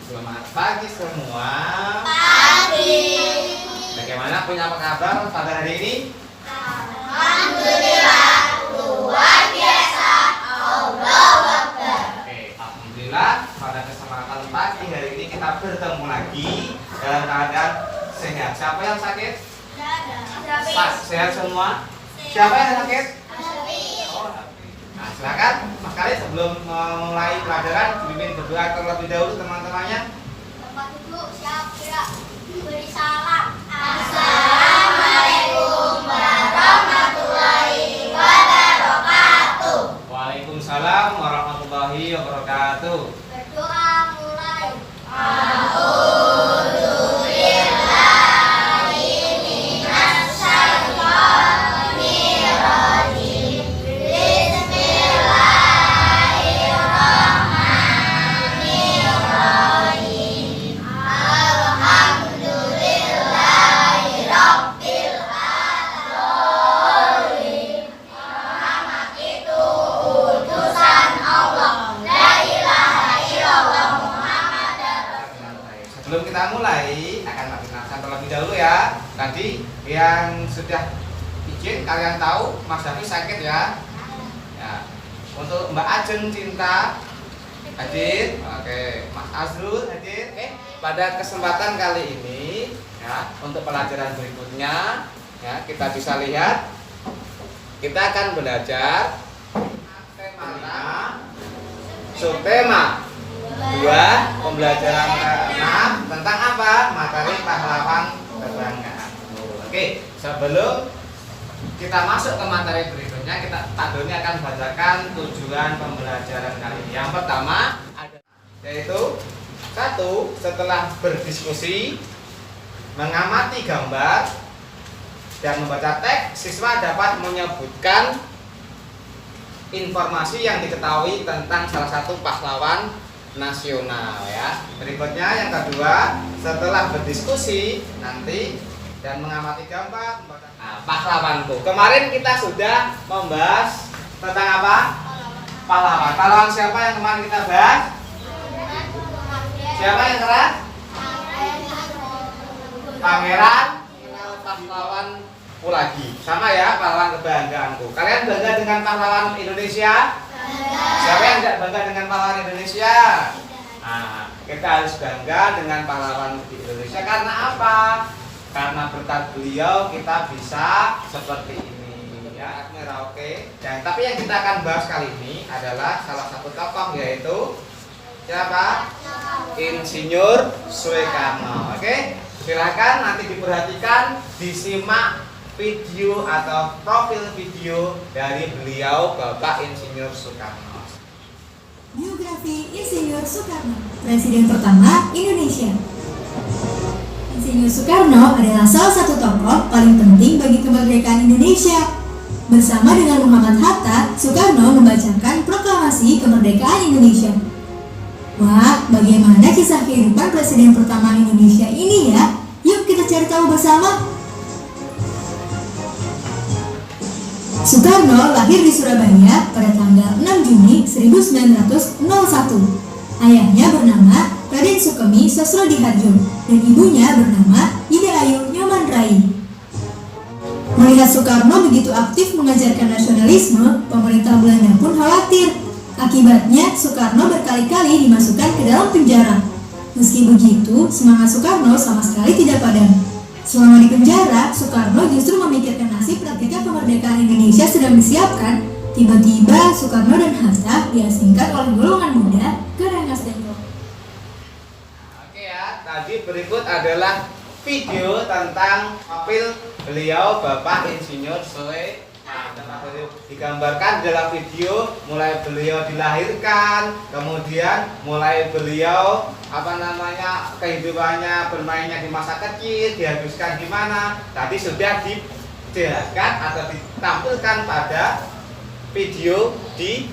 Selamat pagi semua. Pagi. Bagaimana, punya apa kabar pada hari ini? Alhamdulillah, luar biasa. Allahu Akbar. Oke, alhamdulillah pada kesempatan pagi hari ini kita bertemu lagi dalam keadaan sehat. Siapa yang sakit? Sehat semua. Siapa yang sakit? Oh, nah, silakan Mas Khalid sebelum memulai pelajaran dipimpin berdoa terlebih dahulu teman-temannya. Tempat duduk, siap gerak. Beri salam. Assalamualaikum warahmatullahi wabarakatuh. Waalaikumsalam warahmatullahi wabarakatuh. Berdoa mulai. Sebelum kita mulai, akan perkenalkan terlebih dahulu ya. Tadi yang sudah izin kalian tahu Mas Davi sakit ya. Ya. Untuk Mbak Ajeng Cinta hadir. Oke, Mas Azrul hadir. Pada kesempatan kali ini ya, untuk pelajaran berikutnya ya, kita bisa lihat kita akan belajar tema subtema 2 pembelajaran ke-6 tentang apa? Materi pahlawan kebanggaan. Oke, sebelum kita masuk ke materi berikutnya, Pak Doni akan bacakan tujuan pembelajaran kali ini. Yang pertama yaitu 1. Setelah berdiskusi, mengamati gambar dan membaca teks, siswa dapat menyebutkan informasi yang diketahui tentang salah satu pahlawan nasional ya. Berikutnya yang kedua, setelah berdiskusi nanti dan mengamati gambar, pahlawanku. Kemarin kita sudah membahas tentang apa? Pahlawan. Pahlawan siapa yang kemarin kita bahas? Siapa yang keras? Pangeran pahlawan lagi. Sama ya, pahlawan kebanggaanku. Kalian bangga dengan pahlawan Indonesia? Siapa yang tidak bangga dengan pahlawan Indonesia? Nah, kita harus bangga dengan pahlawan di Indonesia karena apa? Karena berkat beliau kita bisa seperti ini ya, Merauke. Dan tapi yang kita akan bahas kali ini adalah salah satu tokoh, yaitu siapa? Insinyur Soekarno. Oke, silakan nanti diperhatikan, disimak video atau profil video dari beliau, Bapak Insinyur Soekarno. Biografi Insinyur Soekarno, Presiden pertama Indonesia. Insinyur Soekarno adalah salah satu tokoh paling penting bagi kemerdekaan Indonesia. Bersama dengan Muhammad Hatta, Soekarno membacakan proklamasi kemerdekaan Indonesia. Wah, bagaimana kisah kehidupan Presiden pertama Indonesia ini ya? Yuk kita cari tahu bersama. Soekarno lahir di Surabaya pada tanggal 6 Juni 1901. Ayahnya bernama Raden Sukemi Sosrodihardjo dan ibunya bernama Ida Ayu Nyoman Rai. Melihat Soekarno begitu aktif mengajarkan nasionalisme, pemerintah Belanda pun khawatir. Akibatnya, Soekarno berkali-kali dimasukkan ke dalam penjara. Meski begitu, semangat Soekarno sama sekali tidak padam. Selama di penjara, Soekarno justru memikirkan nasib ketika kemerdekaan Indonesia sedang disiapkan. Tiba-tiba Soekarno dan Hatta diasingkan oleh golongan muda ke Rengas Dengklok. Oke ya, tadi berikut adalah video tentang profil beliau, Bapak Insinyur Soekarno. Nah, digambarkan dalam video mulai beliau dilahirkan, kemudian mulai beliau kehidupannya bermainnya di masa kecil, dihabiskan di mana. Tadi sudah dijelaskan atau ditampilkan pada video di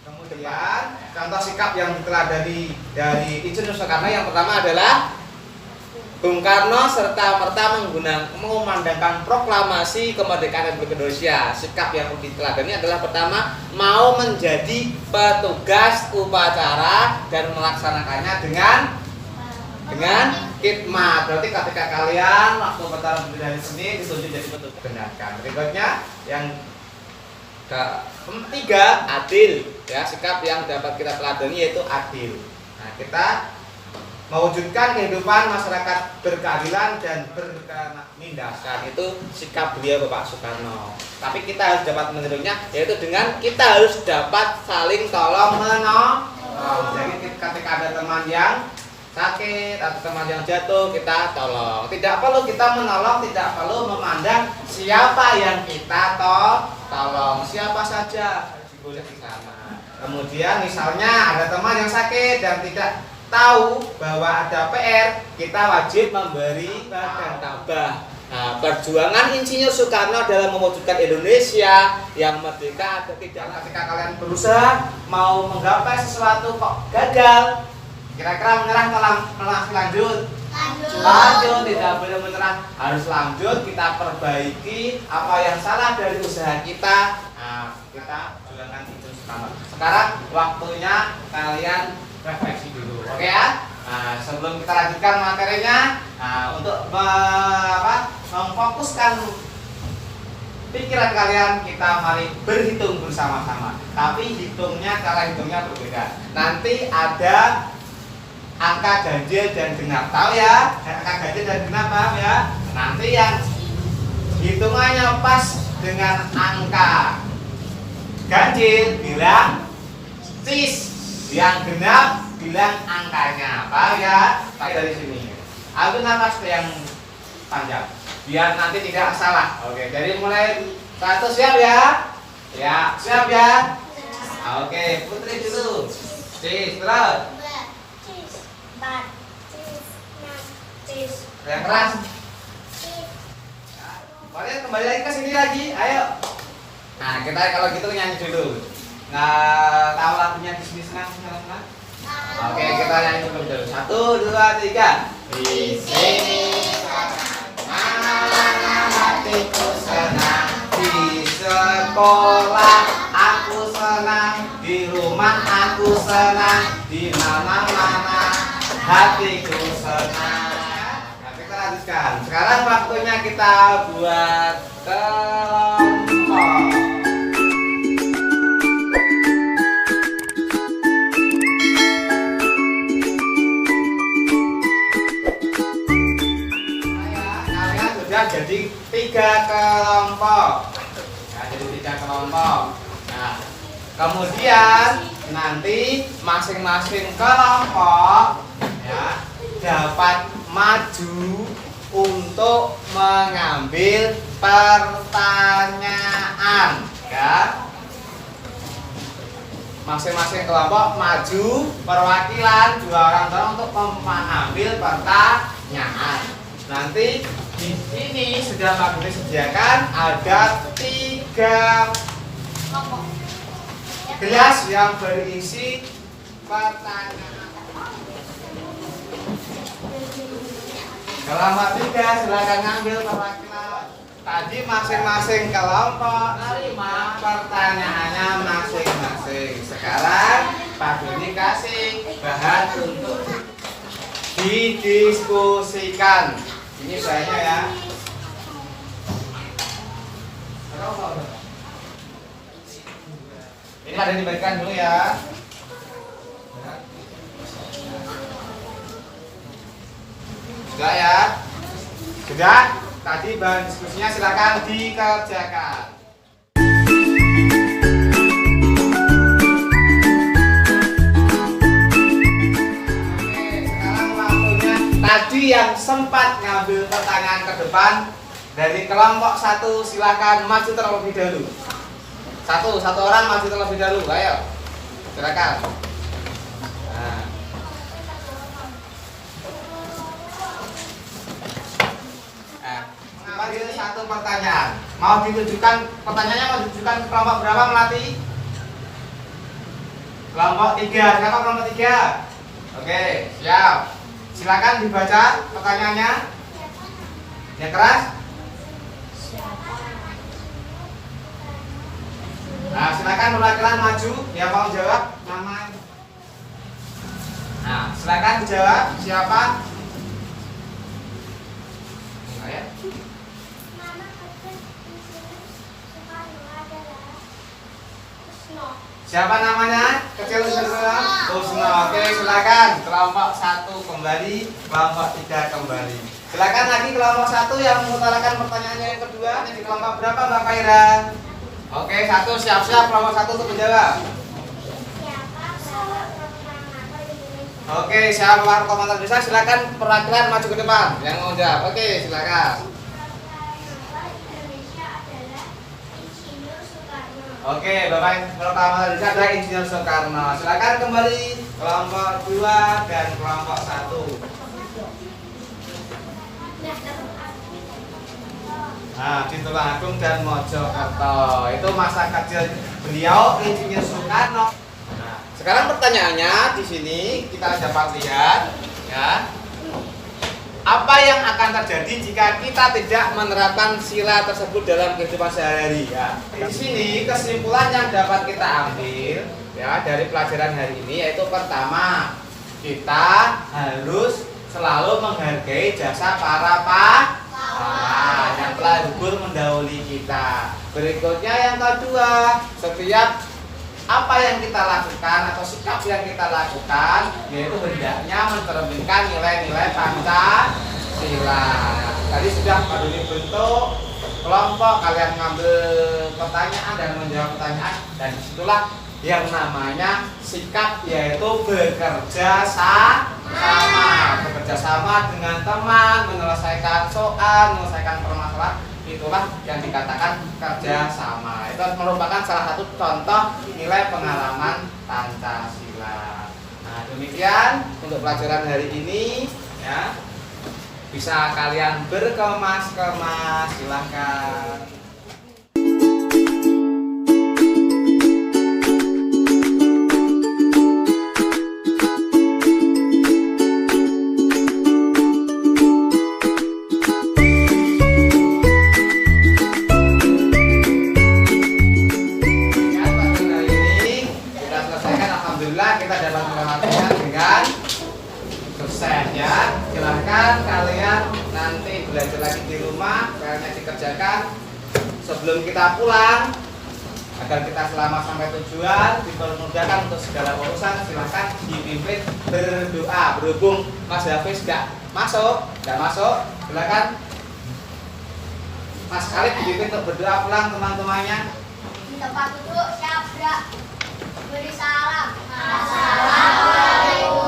kemudian contoh sikap yang diteladani dari Insinyur Soekarno yang pertama adalah Bung Karno serta-merta mengumandangkan proklamasi kemerdekaan Republik Indonesia. Sikap yang diteladani adalah pertama, mau menjadi petugas upacara dan melaksanakannya dengan khidmat. Berarti ketika kalian waktu pertama dari sini ditunjuk jadi petugas. Benarkan. Berikutnya yang ketiga, adil. Ya, sikap yang dapat kita teladani yaitu adil. Nah, kita mewujudkan kehidupan masyarakat berkeadilan dan berkenindasan, itu sikap beliau Bapak Soekarno. Tapi kita harus dapat menirunya, yaitu dengan kita harus dapat saling tolong menolong. Jadi ketika ada teman yang sakit atau teman yang jatuh, kita tolong. Tidak perlu kita menolong, tidak perlu memandang siapa yang kita tolong, siapa saja boleh di sana. Kemudian misalnya ada teman yang sakit dan tidak tahu bahwa ada PR, kita wajib memberi badan tabah. Nah, perjuangan Insinyur Soekarno dalam mewujudkan Indonesia yang merdeka ada tidak. Ketika kalian berusaha mau menggapai sesuatu kok gagal, kira-kira menyerah atau lanjut? Lanjut, tidak boleh menyerah, harus lanjut. Kita perbaiki apa yang salah dari usaha kita. Nah, kita juangkan Insinyur Soekarno. Sekarang waktunya kalian refleksi dulu, oke ya? Nah, sebelum kita lanjutkan materinya, untuk memfokuskan pikiran kalian, kita mari berhitung bersama-sama. Tapi cara hitungnya berbeda. Nanti ada angka ganjil dan genap, tahu ya? Angka ganjil dan genap, paham ya? Nanti yang hitungannya pas dengan angka ganjil bilang cis, yang genap bilang angkanya, paham ya? Dari sini aku nafas yang panjang biar nanti tidak salah. Oke, jadi mulai 1, siap ya? Ya, siap ya? Oke, Putri dulu. Cis, terus yang keras. Kalian kembali lagi ke sini lagi, ayo. Nah, kita kalau gitu nyanyi dulu. Nggak tahu lagunya di sini senang. Oke, kita nyanyi dulu. 1, 2, 3. Di sini mana hatiku senang, di sekolah aku senang, di rumah aku senang, di mana-mana hatiku senang. Nah, kita lanjutkan. Sekarang waktunya kita buat kelompok. Jadi 3 kelompok. Nah, jadi 3 kelompok. Nah, kemudian nanti masing-masing kelompok ya dapat maju untuk mengambil pertanyaan ya. Masing-masing kelompok maju perwakilan 2 orang untuk mengambil pertanyaan. Nanti di sini sudah kami disediakan ada 3 gelas yang berisi pertanyaan. Kelompok 3 silakan ngambil perwakilan. Tadi masing-masing kelompok terima pertanyaannya masing-masing. Sekarang Pak Doni kasih bahan untuk didiskusikan. Ini saya ya. Ini ada dibagikan dulu ya. Sudah ya? Sudah? Tadi bahan diskusinya silakan dikerjakan. Tadi yang sempat ngambil pertanyaan ke depan dari kelompok 1 silakan maju terlebih dahulu. Satu orang maju terlebih dahulu, ayo. Silakan. Mengambil satu pertanyaan. Mau ditujukan pertanyaannya mau ditujukan ke kelompok berapa Melati? Kelompok 3. Siapa kelompok 3? Oke, siap. Silakan dibaca pertanyaannya. Yang keras. Nah, silakan perwakilan maju yang mau jawab nama. Nah, silakan dijawab siapa? Saya. Nama kecil di sini Soekarno adalah Kusno. Siapa namanya? Kecil semua. Kusno. Oke, silakan. Kelompok 1 kembali, kelompok 3 kembali. Silakan lagi kelompok 1 yang mengutarakan pertanyaannya yang kedua. Di kelompok berapa Mbak Kaira? Oke, 1 siap-siap kelompok 1 untuk menjawab. Siapa bawa pertama di Indonesia? Oke, siapa komentar bisa silakan perwakilan maju ke depan yang mau jawab. Oke, silakan. Bapak Indonesia adalah Insinyur Soekarno. Oke, Bapak komentar bisa ada Insinyur Soekarno. Silakan kembali kelompok 2 dan kelompok 1. Nah, di Tulungagung dan Mojokerto itu masa kecil beliau Insinyur Soekarno. Nah, sekarang pertanyaannya di sini kita dapat lihat ya. Apa yang akan terjadi jika kita tidak menerapkan sila tersebut dalam kehidupan sehari-hari ya. Di sini kesimpulan yang dapat kita ambil ya dari pelajaran hari ini yaitu pertama, kita harus selalu menghargai jasa para pahlawan yang telah gugur mendahului kita. Berikutnya yang kedua, setiap apa yang kita lakukan atau sikap yang kita lakukan yaitu hendaknya mencerminkan nilai-nilai Pancasila. Tadi sudah pada bentuk kelompok, kalian mengambil pertanyaan dan menjawab pertanyaan, dan disitulah yang namanya sikap yaitu bekerja sama dengan teman, menyelesaikan soal, menyelesaikan permasalahan, itulah yang dikatakan kerja sama. Itu merupakan salah satu contoh nilai pengalaman Pancasila. Nah, demikian untuk pelajaran hari ini ya. Bisa kalian berkemas-kemas, silahkan. Kita dapat melakukan dengan sukses ya. Silahkan kalian nanti belajar lagi di rumah, kalian dikerjakan sebelum kita pulang agar kita selamat sampai tujuan, dipermudahkan untuk segala urusan. Silahkan dipimpin berdoa. Berhubung Mas Hafiz nggak masuk, silahkan Mas Khalid dipimpin untuk berdoa pulang teman-temannya. Di tempat duduk siap gerak. Beri salam. Assalamualaikum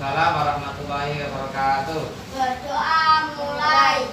warahmatullahi wabarakatuh. Berdoa mulai.